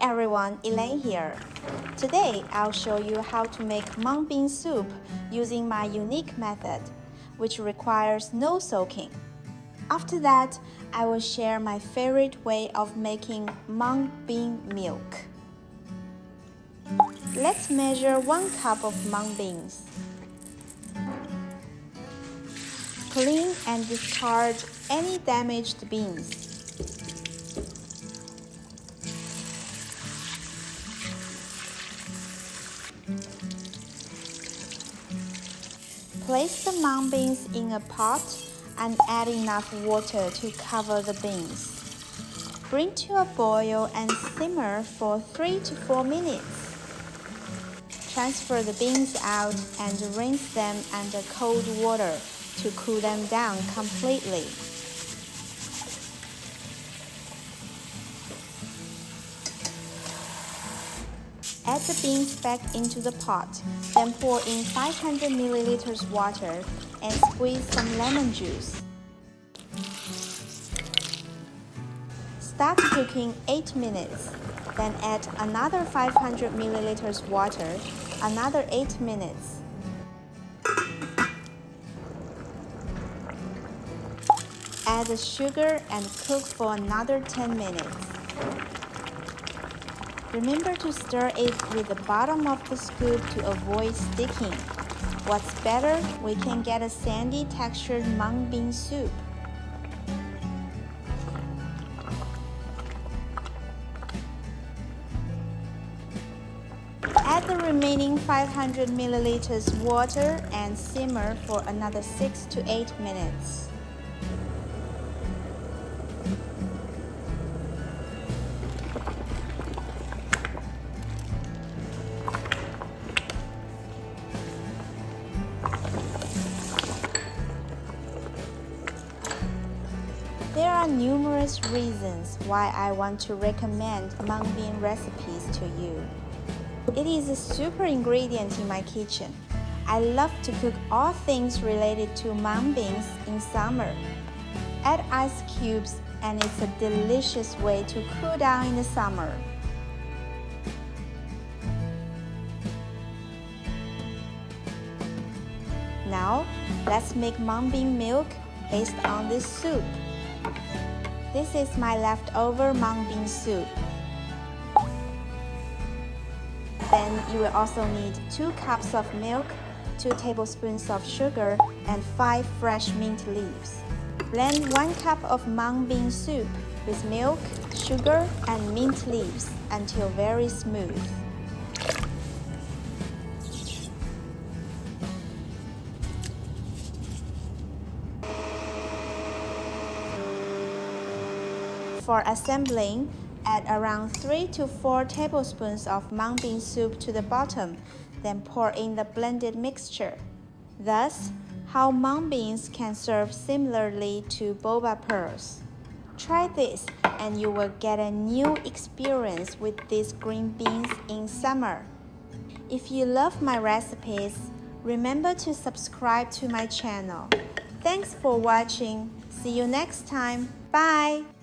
everyone, Elaine here. Today I'll show you how to make mung bean soup using my unique method, which requires no soaking. After that, I will share my favorite way of making mung bean milk. Let's measure 1 cup of mung beans. Clean and discard any damaged beans. Place the mung beans in a pot and add enough water to cover the beans. Bring to a boil and simmer for 3 to 4 minutes. Transfer the beans out and rinse them under cold water to cool them down completely. Add the beans back into the pot, then pour in 500 milliliters water and squeeze some lemon juice. Start cooking 8 minutes, then add another 500 milliliters water, another 8 minutes. Add the sugar and cook for another 10 minutes. Remember to stir it with the bottom of the scoop to avoid sticking. What's better, we can get a sandy textured mung bean soup. Add the remaining 500 milliliters water and simmer for another 6 to 8 minutes. There are numerous reasons why I want to recommend mung bean recipes to you. It is a super ingredient in my kitchen. I love to cook all things related to mung beans in summer. Add ice cubes and it's a delicious way to cool down in the summer. Now, let's make mung bean milk based on this soup. This is my leftover mung bean soup. Then you will also need 2 cups of milk, 2 tablespoons of sugar, and 5 fresh mint leaves. Blend 1 cup of mung bean soup with milk, sugar, and mint leaves until very smooth. For assembling, add around 3 to 4 tablespoons of mung bean soup to the bottom, then pour in the blended mixture. Thus, how mung beans can serve similarly to boba pearls. Try this and you will get a new experience with these green beans in summer. If you love my recipes, remember to subscribe to my channel. Thanks for watching. See you next time. Bye!